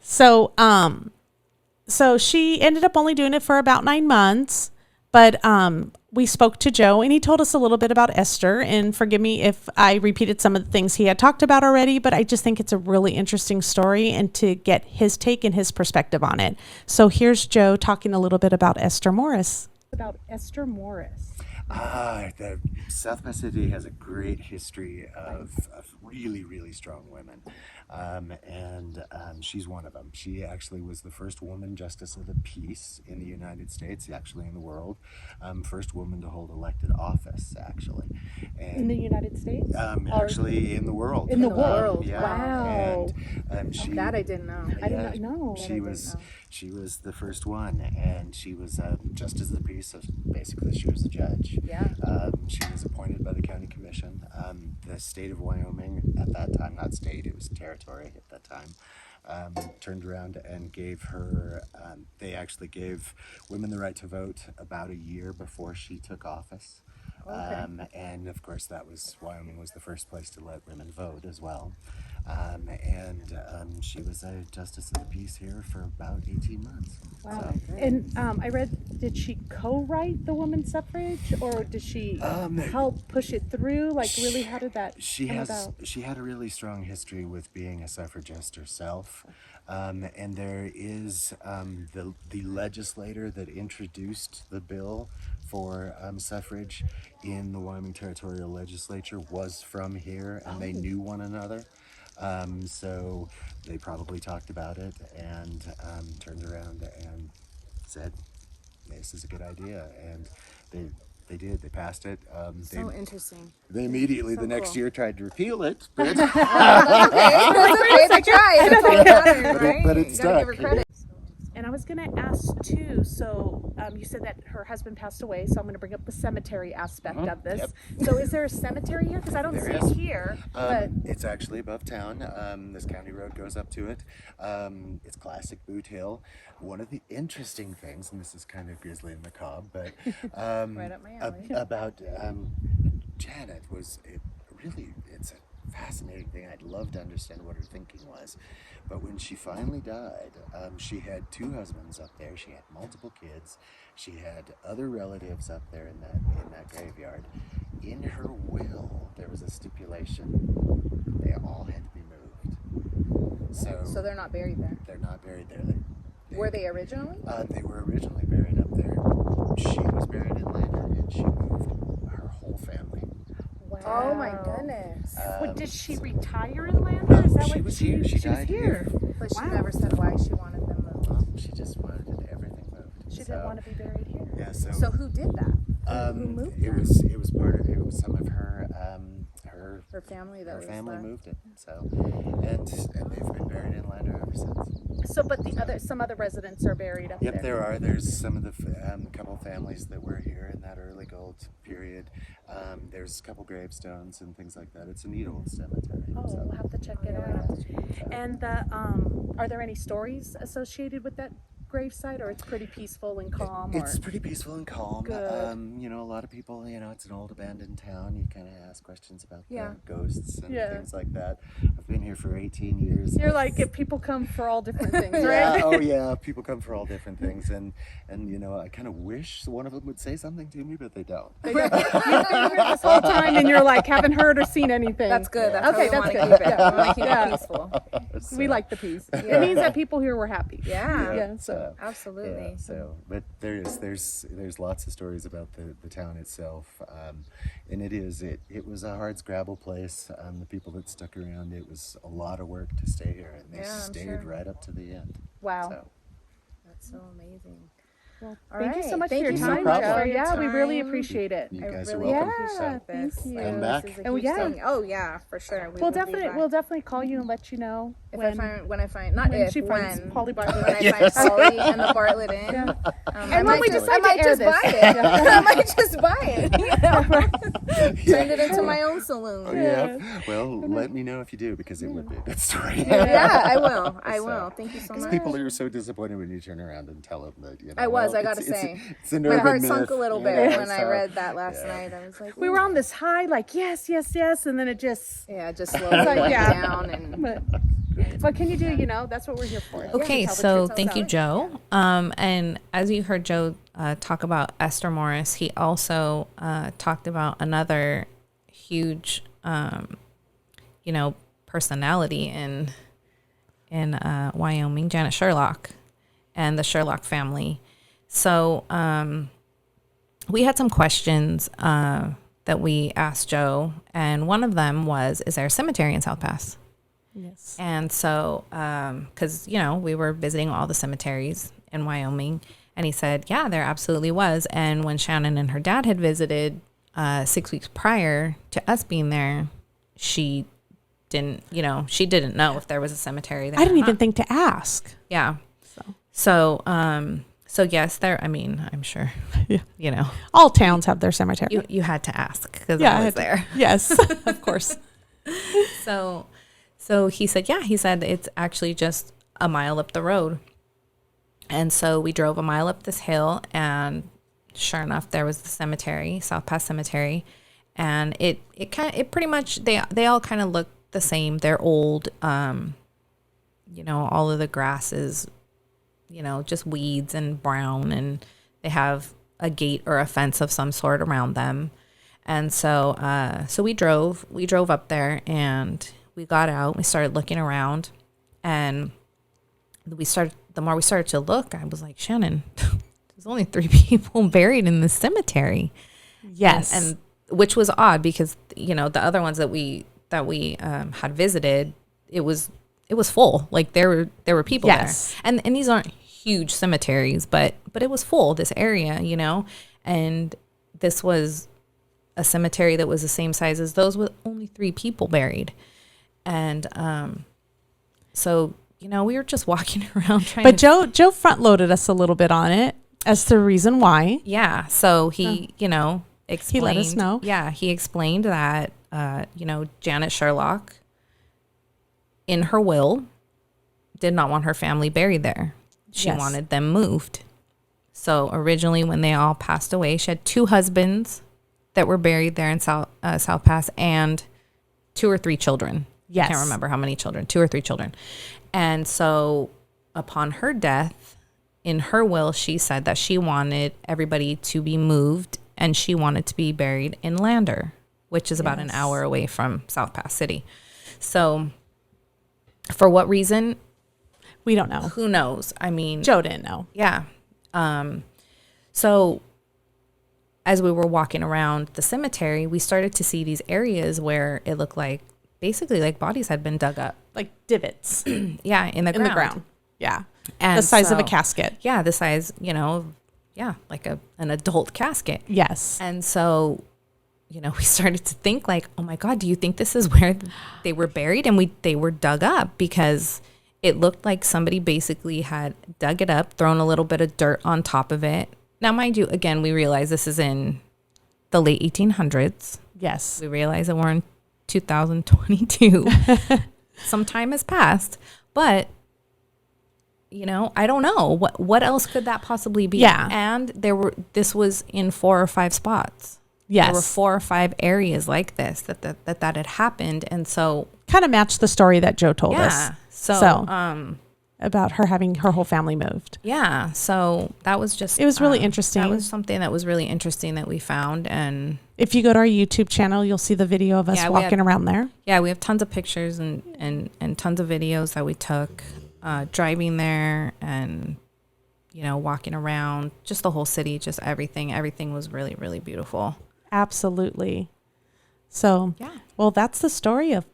So so she ended up only doing it for about 9 months. But we spoke to Joe, and he told us a little bit about Esther. And forgive me if I repeated some of the things he had talked about already, but I just think it's a really interesting story, and to get his take and his perspective on it. So here's Joe talking a little bit about Esther Morris. About Esther Morris. The South Pass City has a great history of really, really strong women. And she's one of them. She actually was the first woman justice of the peace in the United States, actually in the world. First woman to hold elected office, actually. And, in the United States? Actually in the world. In the world. Yeah. Wow. And that I didn't know. I did not know. She was the first one, and she was justice of the peace. So basically, she was a judge. Yeah. She was appointed by the county commission. The state of Wyoming at that time, not state, it was territory at that time, turned around and gave her, they actually gave women the right to vote about a year before she took office. Okay. And of course Wyoming was the first place to let women vote as well. She was a justice of the peace here for about 18 months. Wow. So. And I read, did she co-write the women's suffrage, or did she help push it through? Really, how did that come about? She had a really strong history with being a suffragist herself. And there is the legislator that introduced the bill for suffrage in the Wyoming Territorial Legislature was from here, and they knew one another. So they probably talked about it and turned around and said, this is a good idea. And they did. They passed it. So interesting. They immediately the next year tried to repeal it. But That's okay. They tried. That's all that matters, right? But it's gotta give her credit. And I was going to ask too, so you said that her husband passed away, so I'm going to bring up the cemetery aspect of this. Yep. So is there a cemetery here? Because I don't see it here. But it's actually above town. This county road goes up to it. It's classic Boot Hill. One of the interesting things, and this is kind of grisly and macabre, but right up my alley. About Janet was, it's a fascinating thing. I'd love to understand what her thinking was. But when she finally died, she had 2 husbands up there. She had multiple kids. She had other relatives up there in that graveyard. In her will, there was a stipulation. They all had to be moved. So they're not buried there? They're not buried there. Were they originally? They were originally buried up there. She was buried in Lander, and she moved her whole family. Wow. Oh my goodness. Did she retire in Lander? Is that she was here. She died here. But she never said why she wanted them moved. Well, she just wanted everything moved. She didn't want to be buried here. Yeah. So who did that? Who moved it that? was part of it was some of her Her family that her was family left. moved it. So and they've been buried in Lander ever since. So, but some other residents are buried up Yep, there. there are. There's some of the couple families that were here in that early gold period. There's a couple gravestones and things like that. It's a neat old cemetery. Oh, so. we'll have to check it out. And are there any stories associated with that gravesite, or it's pretty peaceful and calm? It's pretty peaceful and calm. Good. You know, a lot of people, you know, it's an old abandoned town. You kind of ask questions about Yeah. the ghosts and Yeah. things like that. I've been here for 18 years. You're like, if people come for all different things, Yeah, right? oh yeah, people come for all different things, and you know, I kind of wish one of them would say something to me, but they don't. You've been here this whole time, and you're like, haven't heard or seen anything. That's good. That's Okay, how we that's want to good. keep it. Yeah. We want to keep Yeah. it peaceful. So, We like the peace. It means that people here were happy. Yeah. Yeah. So. Absolutely. Yeah, so, but there's lots of stories about the town itself, and it was a hard scrabble place. The people that stuck around, it was a lot of work to stay here, and they Yeah, I'm stayed sure. right up to the end. Wow. So, That's so amazing. Well, All thank you so right. much Thank for your you so time, much Joe. for your Yeah, we really time. appreciate it. you I guys really are welcome. Yeah, So, thank This. you. I Come know back. this is a Oh, huge yeah. thing. Oh yeah, for sure. We'll will be back. definitely call you and let you know If when I find not when if she finds when Polly when Bartlett. I find Polly and the Bartlett Inn. Yeah. I And when we might decide to air just this. buy it. I might just buy it. You know? Turn it into my own saloon. Oh, yeah. Well, let me know if you do, because it would be a good story. Yeah, I will. I So, will. Thank you so much. People are so disappointed when you turn around and tell them that, you know. I was, well, I gotta it's- say. it's an My urban heart myth, sunk a little you bit know, when I so- read that last yeah. night. I was like, We were on this high, like yes, and then it just. yeah, just slowly like, went yeah. down and But can you do? You know, that's what we're here for. Okay, Tell the so truth, tell thank the you, truth. Joe. And as you heard Joe talk about Esther Morris, he also talked about another huge, personality in Wyoming, Janet Sherlock, and the Sherlock family. So we had some questions that we asked Joe, and one of them was, "Is there a cemetery in South Pass?" Yes. And so, because, we were visiting all the cemeteries in Wyoming, and he said, yeah, there absolutely was. And when Shannon and her dad had visited 6 weeks prior to us being there, she didn't know if there was a cemetery there. I didn't or even not. think to ask. Yeah. So yes, there, I'm sure, Yeah. All towns have their cemetery. you had to ask because Yeah, I I was had to- there. Yes, of course. So he said, it's actually just a mile up the road. And so we drove a mile up this hill, and sure enough, there was the cemetery, South Pass Cemetery. And it pretty much, they all kind of look the same. They're old. All of the grass is, just weeds and brown, and they have a gate or a fence of some sort around them. And so we drove up there, and we got out, we started looking around, and the more we started to look, I was like, Shannon, there's only 3 people buried in this cemetery. Yes. And which was odd because, the other ones that we had visited, it was full. Like there were people Yes. there. And these aren't huge cemeteries, but it was full, this area, and this was a cemetery that was the same size as those with only 3 people buried. And so, we were just walking around trying But to... Joe front loaded us a little bit on it as to the reason why. Yeah. So he, explained... He let us know. Yeah. He explained that, Janet Sherlock, in her will, did not want her family buried there. She Yes. wanted them moved. So originally when they all passed away, she had 2 husbands that were buried there in South Pass, and 2 or 3 children. Yes. I can't remember how many children, 2 or 3 children. And so upon her death, in her will, she said that she wanted everybody to be moved, and she wanted to be buried in Lander, which is about an hour away from South Pass City. So for what reason? We don't know. Who knows? I mean, Joe didn't know. yeah. So as we were walking around the cemetery, we started to see these areas where it looked like basically like bodies had been dug up. Like divots Yeah, in the ground. Yeah. And the size of a casket. Yeah, the size, like an adult casket. Yes. And so, we started to think like, oh my God, do you think this is where they were buried? And they were dug up because it looked like somebody basically had dug it up, thrown a little bit of dirt on top of it. Now, mind you, again, we realize this is in the late 1800s. Yes. We realize that we're in 2022. Some time has passed, but I don't know what else could that possibly be. Yeah. And this was in 4 or 5 spots. Yes. There were 4 or 5 areas like this that had happened. And so kind of matched the story that Joe told us. Yeah. So about her having her whole family moved. Yeah. So that was just, it was really interesting. That was something that was really interesting that we found. And if you go to our YouTube channel, you'll see the video of us walking around there. Yeah. We have tons of pictures and tons of videos that we took driving there and, walking around, just the whole city, just everything. Everything was really, really beautiful. Absolutely. So, well, that's the story of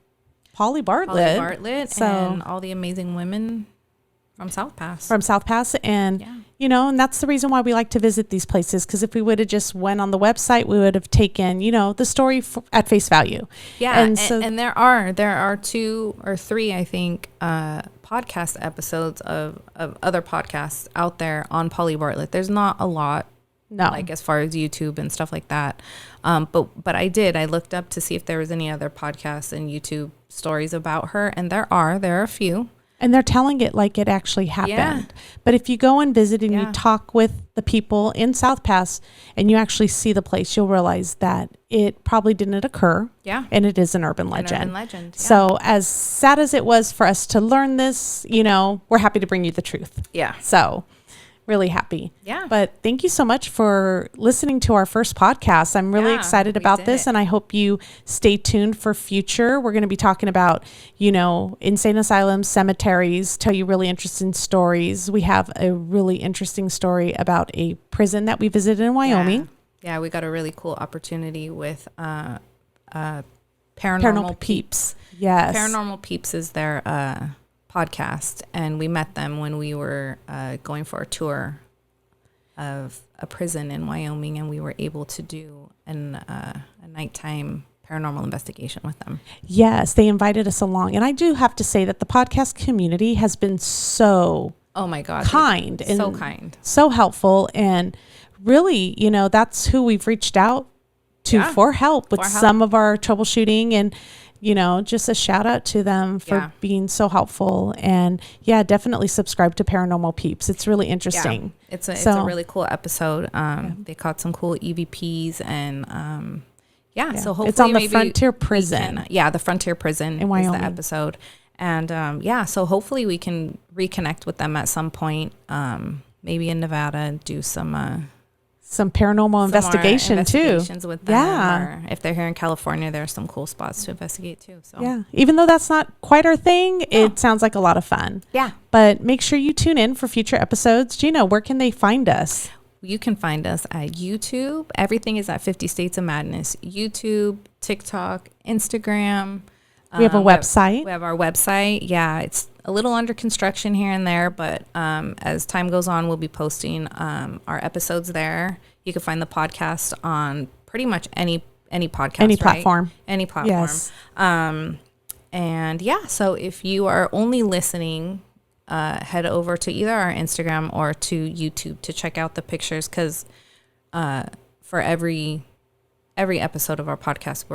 Polly Bartlett. And all the amazing women from South Pass. And, and that's the reason why we like to visit these places. Because if we would have just went on the website, we would have taken, the story at face value. Yeah. And there are 2 or 3, I think, podcast episodes of other podcasts out there on Polly Bartlett. There's not a lot. No. Like as far as YouTube and stuff like that. But I looked up to see if there was any other podcasts and YouTube stories about her. And there are a few. And they're telling it like it actually happened. Yeah. But if you go and visit and you talk with the people in South Pass and you actually see the place, you'll realize that it probably didn't occur. Yeah. And it is an urban legend. Yeah. So as sad as it was for us to learn this, we're happy to bring you the truth. Yeah. So really happy. Yeah. But thank you so much for listening to our first podcast. I'm really excited about this, and I hope you stay tuned for future. We're going to be talking about, insane asylums, cemeteries, tell you really interesting stories. We have a really interesting story about a prison that we visited in Wyoming. Yeah, we got a really cool opportunity with Paranormal Peeps. Yes. Paranormal Peeps is their podcast, and we met them when we were going for a tour of a prison in Wyoming, and we were able to do a nighttime paranormal investigation with them. Yes, they invited us along, and I do have to say that the podcast community has been so kind and so helpful, and really, that's who we've reached out to for help with some of our troubleshooting, and just a shout out to them for being so helpful. And definitely subscribe to Paranormal Peeps. It's really interesting. Yeah. It's a really cool episode. They caught some cool EVPs and so hopefully it's on the Frontier Prison. The Frontier Prison in Wyoming. Is the episode. And so hopefully we can reconnect with them at some point, maybe in Nevada, and do some paranormal investigations with them. Or if they're here in California, there are some cool spots to investigate too. So even though that's not quite our thing, it sounds like a lot of fun. Yeah. But make sure you tune in for future episodes. Gina, where can they find us? You can find us at YouTube. Everything is at 50 States of Madness. YouTube, TikTok, Instagram. We have a website. We have our website. Yeah, it's a little under construction here and there, but as time goes on, we'll be posting our episodes there. You can find the podcast on pretty much any podcast, platform. Any platform. Yes. And so if you are only listening, head over to either our Instagram or to YouTube to check out the pictures, because for every episode of our podcast,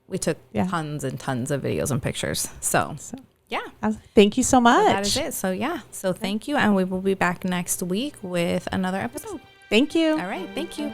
we took tons and tons of videos and pictures. So thank you so much. So that is it. So thank you. And we will be back next week with another episode. Thank you. All right. Thank you.